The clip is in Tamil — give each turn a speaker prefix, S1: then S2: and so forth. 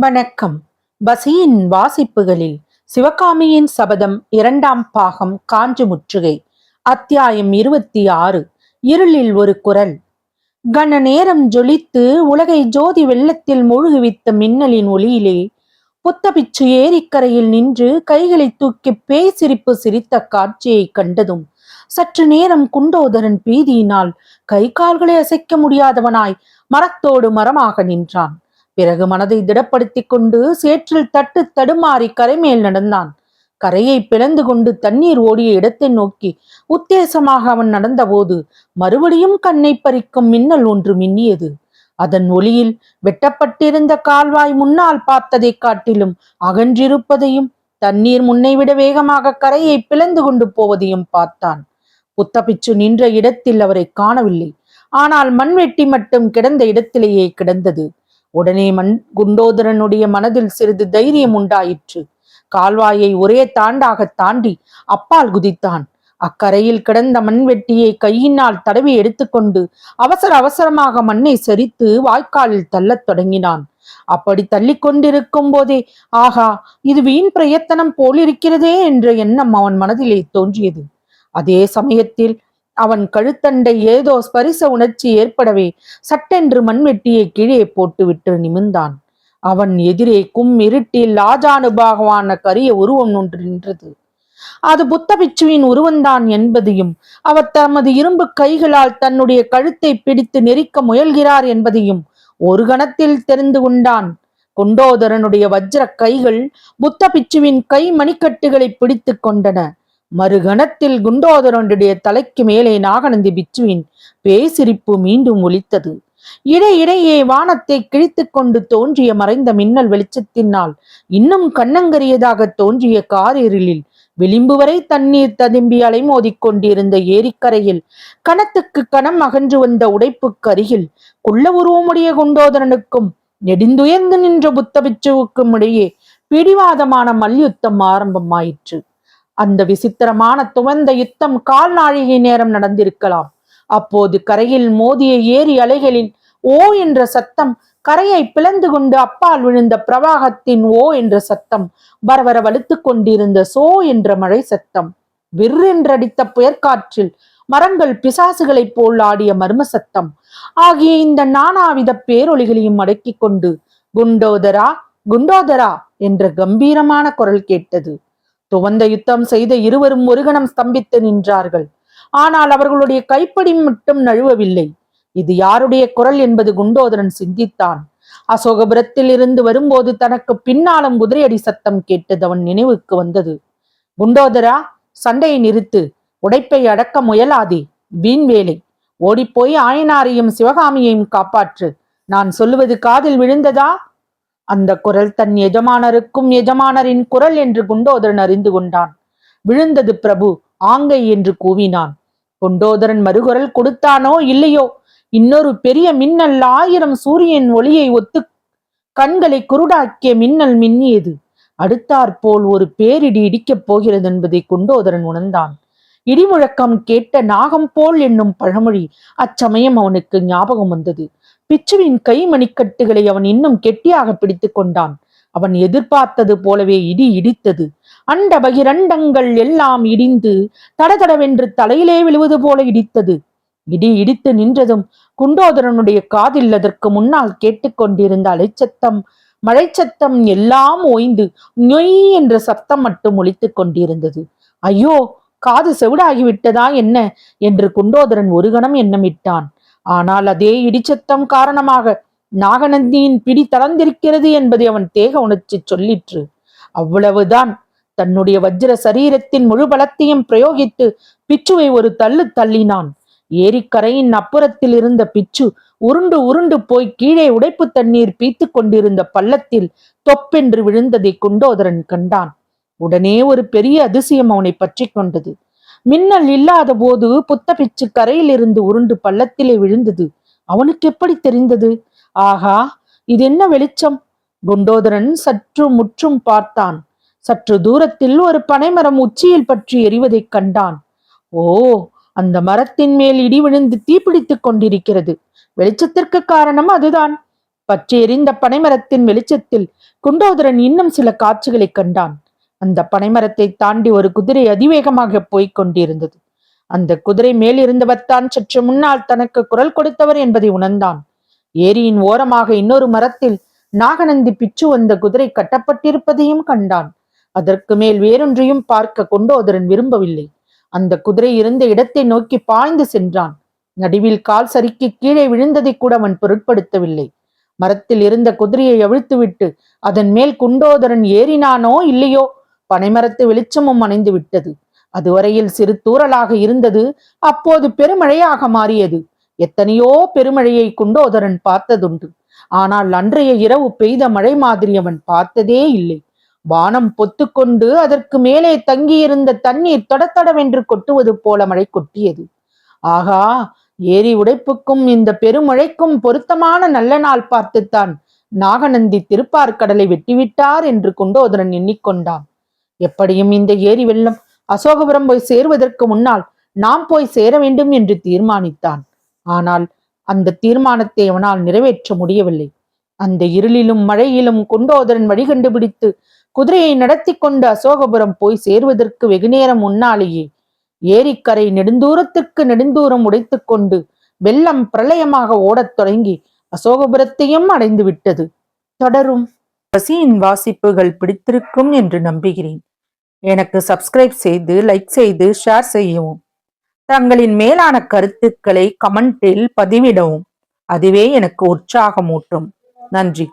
S1: வணக்கம். பசியின் வாசிப்புகளில் சிவகாமியின் சபதம் 2ஆம் பாகம் காஞ்சி முற்றுகை. அத்தியாயம் 26. இருளில் ஒரு குரல். கன நேரம் ஜொலித்து உலகை ஜோதி வெள்ளத்தில் மூழ்குவித்த மின்னலின் ஒளியிலே புத்தபிச்சு ஏரிக்கரையில் நின்று கைகளை தூக்கி பேய் சிரிப்பு சிரித்த காட்சியை கண்டதும் சற்று நேரம் குண்டோதரன் பீதியினால் கை கால்களை அசைக்க முடியாதவனாய் மரத்தோடு மரமாக நின்றான். பிறகு மனதை திடப்படுத்தி கொண்டு சேற்றில் தட்டு தடுமாறி கரைமேல் நடந்தான். கரையை பிளந்து கொண்டு தண்ணீர் ஓடிய இடத்தை நோக்கி உத்தேசமாக அவன் நடந்தபோது மறுபடியும் கண்ணை பறிக்கும் மின்னல் ஒன்று மின்னியது. அதன் ஒளியில் வெட்டப்பட்டிருந்த கால்வாய் முன்னால் பார்த்ததை காட்டிலும் அகன்றிருப்பதையும் தண்ணீர் முன்னைவிட வேகமாக கரையை பிளந்து கொண்டு போவதையும் பார்த்தான். புத்தபிச்சு நின்ற இடத்தில் அவரை காணவில்லை. ஆனால் மண்வெட்டி மட்டும் கிடந்த இடத்திலேயே கிடந்தது. உடனே குண்டோதரனுடைய மனதில் சிறிது தைரியம் உண்டாயிற்று. கால்வாயை ஒரே தாண்டாக தாண்டி அப்பால் குதித்தான். அக்கரையில் கிடந்த மண்வெட்டியை கையினால் தடவி எடுத்துக்கொண்டு அவசர அவசரமாக மண்ணை சரித்து வாய்க்காலில் தள்ளத் தொடங்கினான். அப்படி தள்ளி கொண்டிருக்கும் போதே, ஆகா, இது வீண் பிரயத்தனம் போலிருக்கிறதே என்ற எண்ணம் அவன் மனதிலே தோன்றியது. அதே சமயத்தில் அவன் கழுத்தண்டை ஏதோ ஸ்பரிச உணர்ச்சி ஏற்படவே சட்டென்று மண்வெட்டியை கீழே போட்டுவிட்டு நிமிர்ந்தான். அவன் எதிரே இருட்டில் ஆஜானுபாகவான கரிய உருவம் ஒன்று நின்றது. அது புத்தபிச்சுவின் உருவந்தான் என்பதையும் அவர் தமது இரும்பு கைகளால் தன்னுடைய கழுத்தை பிடித்து நெரிக்க முயல்கிறார் என்பதையும் ஒரு கணத்தில் தெரிந்து கொண்டான். குண்டோதரனுடைய வஜ்ர கைகள் புத்தபிச்சுவின் கை மணிக்கட்டுகளை பிடித்து கொண்டன. மறுகணத்தில் குண்டோதரனுடைய தலைக்கு மேலே நாகநந்தி பிச்சுவின் பேசிரிப்பு மீண்டும் ஒலித்தது. இடையிடையே வானத்தை கிழித்து கொண்டு தோன்றிய மறைந்த மின்னல் வெளிச்சத்தினால் இன்னும் கண்ணங்கரியதாக தோன்றிய காரிருளில் விளிம்பு வரை தண்ணீர் ததும்பி அலைமோதிக் கொண்டிருந்த ஏரிக்கரையில் கணத்துக்கு கணம் அகன்று வந்த உடைப்புக்கு அருகில் குள்ள உருவமுடைய குண்டோதரனுக்கும் நெடுந்துயர்ந்து நின்ற புத்தபிச்சுவுக்கும் இடையே பிடிவாதமான மல்யுத்தம் ஆரம்பமாயிற்று. அந்த விசித்திரமான துவந்த யுத்தம் கால் நாழிகை நேரம் நடந்திருக்கலாம். அப்போது கரையில் மோதிய ஏரி அலைகளின் ஓ என்ற சத்தம், கரையை பிளந்து கொண்டு அப்பால் விழுந்த பிரவாகத்தின் ஓ என்ற சத்தம், வரவர வலுத்து கொண்டிருந்த சோ என்ற மழை சத்தம், விற்றென்றடித்த புயற்காற்றில் மரங்கள் பிசாசுகளைப் போல் ஆடிய மர்ம சத்தம் ஆகிய இந்த நானாவித பேரொலிகளையும் அடக்கி கொண்டு குண்டோதரா குண்டோதரா என்ற கம்பீரமான குரல் கேட்டது. துவந்த யுத்தம் செய்த இருவரும் ஒரு கணம் ஸ்தம்பித்து நின்றார்கள். ஆனால் அவர்களுடைய கைப்படி மட்டும் நழுவவில்லை. இது யாருடைய குரல் என்பது குண்டோதரன் சிந்தித்தான். அசோகபுரத்தில் இருந்து வரும்போது தனக்கு பின்னாலும் குதிரையடி சத்தம் கேட்டது அவன் நினைவுக்கு வந்தது. குண்டோதரா, சண்டையை நிறுத்து, உடைப்பை அடக்க முயலாதே, வீண் வேலை, ஓடிப்போய் ஆயனாரையும் சிவகாமியையும் காப்பாற்று. நான் சொல்லுவது காதில் விழுந்ததா? அந்த குரல் தன் எஜமானருக்கும் எஜமானரின் குரல் என்று குண்டோதரன் அறிந்து கொண்டான். விழுந்தது பிரபு, ஆங்கை என்று கூவினான். குண்டோதரன் மறுகுரல் கொடுத்தானோ இல்லையோ, இன்னொரு பெரிய மின்னல் 1000 சூரியன் ஒளியை ஒத்து கண்களை குருடாக்கிய மின்னல் மின்னியது. அடுத்தாற்போல் ஒரு பேரிடி இடிக்கப் போகிறது என்பதை குண்டோதரன் உணர்ந்தான். இடிமுழக்கம் கேட்ட நாகம் போல் என்னும் பழமொழி அச்சமயம் அவனுக்கு ஞாபகம் வந்தது. பிச்சுவின் கை மணிக்கட்டுகளை அவன் இன்னும் கெட்டியாக பிடித்து கொண்டான். அவன் எதிர்பார்த்தது போலவே இடி இடித்தது. அண்ட பகிரண்டங்கள் எல்லாம் இடிந்து தடதடவென்று தலையிலே விழுவது போல இடித்தது. இடி இடித்து நின்றதும் குண்டோதரனுடைய காதில் அதற்கு முன்னால் கேட்டுக்கொண்டிருந்த அலைச்சத்தம், மழைச்சத்தம் எல்லாம் ஓய்ந்து நொய் என்ற சத்தம் மட்டும் ஒலித்துக் கொண்டிருந்தது. ஐயோ, காது செவிடாகிவிட்டதா என்ன என்று குண்டோதரன் ஒரு கணம் எண்ணமிட்டான். ஆனால் அதே இடிச்சத்தம் காரணமாக நாகநந்தியின் பிடி தளர்ந்திருக்கிறது என்பதை அவன் தேக உணர்ச்சி சொல்லிற்று. அவ்வளவுதான். தன்னுடைய வஜ்ர சரீரத்தின் முழு பலத்தையும் பிரயோகித்து பிச்சுவை ஒரு தள்ளு தள்ளினான். ஏரிக்கரையின் அப்புறத்தில் இருந்த பிச்சு உருண்டு உருண்டு போய் கீழே உடைப்பு தண்ணீர் பீத்து கொண்டிருந்த பள்ளத்தில் தொப்பென்று விழுந்ததை குண்டோதரன் கண்டான். உடனே ஒரு பெரிய அதிசயம் அவனை பற்றி கொண்டது. மின்னல் இல்லாத போது புத்தபிச்சு கரையில் இருந்து உருண்டு பள்ளத்திலே விழுந்தது அவனுக்கு எப்படி தெரிந்தது? ஆகா, இது என்ன வெளிச்சம்! குண்டோதரன் சற்று முற்றும் பார்த்தான். சற்று தூரத்தில் ஒரு பனைமரம் உச்சியில் பற்றி எரிவதைக் கண்டான். ஓ, அந்த மரத்தின் மேல் இடி விழுந்து தீப்பிடித்துக் கொண்டிருக்கிறது. வெளிச்சத்திற்கு காரணம் அதுதான். பற்றி எரிந்த பனைமரத்தின் வெளிச்சத்தில் குண்டோதரன் இன்னும் சில காட்சிகளை கண்டான். அந்த பனைமரத்தை தாண்டி ஒரு குதிரை அதிவேகமாக போய்க் கொண்டிருந்தது. அந்த குதிரை மேலிருந்தவர்தான் சற்று முன்னால் தனக்கு குரல் கொடுத்தவர் என்பதை உணர்ந்தான். ஏரியின் ஓரமாக இன்னொரு மரத்தில் நாகநந்தி பிச்சு வந்த குதிரை கட்டப்பட்டிருப்பதையும் கண்டான். அதற்கு மேல் வேறொன்றையும் பார்க்க குண்டோதரன் விரும்பவில்லை. அந்த குதிரை இருந்த இடத்தை நோக்கி பாய்ந்து சென்றான். நடுவில் கால் சறுக்கி கீழே விழுந்ததை கூட அவன் பொருட்படுத்தவில்லை. மரத்தில் இருந்த குதிரையை அவிழ்த்துவிட்டு அதன் மேல் குண்டோதரன் ஏறினானோ இல்லையோ, பனைமரத்து வெளிச்சமும் அணைந்து விட்டது. அதுவரையில் சிறு தூறலாக இருந்தது, அப்போது பெருமழையாக மாறியது. எத்தனையோ பெருமழையை குண்டோதரன் பார்த்ததுண்டு. ஆனால் அன்றைய இரவு பெய்த மழை மாதிரி அவன் பார்த்ததே இல்லை. வானம் பொத்துக்கொண்டு அதற்கு மேலே தங்கியிருந்த தண்ணீர் தொடத்தடவென்று கொட்டுவது போல மழை கொட்டியது. ஆகா, ஏரி உடைப்புக்கும் இந்த பெருமழைக்கும் பொருத்தமான நல்ல நாள் பார்த்துத்தான் நாகநந்தி திருப்பார்கடலை வெட்டிவிட்டார் என்று குண்டோதரன் எண்ணிக்கொண்டான். எப்படியும் இந்த ஏரி வெள்ளம் அசோகபுரம் போய் சேருவதற்கு முன்னால் நாம் போய் சேர வேண்டும் என்று தீர்மானித்தான். ஆனால் அந்த தீர்மானத்தை அவனால் நிறைவேற்ற முடியவில்லை. அந்த இருளிலும் மழையிலும் குண்டோதரன் வழி கண்டுபிடித்து குதிரையை நடத்தி கொண்டு அசோகபுரம் போய் சேருவதற்கு வெகுநேரம் முன்னாலேயே ஏரிக்கரை நெடுந்தூரத்திற்கு நெடுந்தூரம் உடைத்து கொண்டு வெள்ளம் பிரளயமாக ஓடத் தொடங்கி அசோகபுரத்தையும் அடைந்து விட்டது. தொடரும். பசியின் வாசிப்புகள் பிடித்திருக்கும் என்று நம்புகிறேன். எனக்கு சப்ஸ்கிரைப் செய்து, லைக் செய்து, ஷேர் செய்யவும். தங்களின் மேலான கருத்துக்களை கமெண்டில் பதிவிடவும். அதுவே எனக்கு உற்சாகமூட்டும். நன்றி.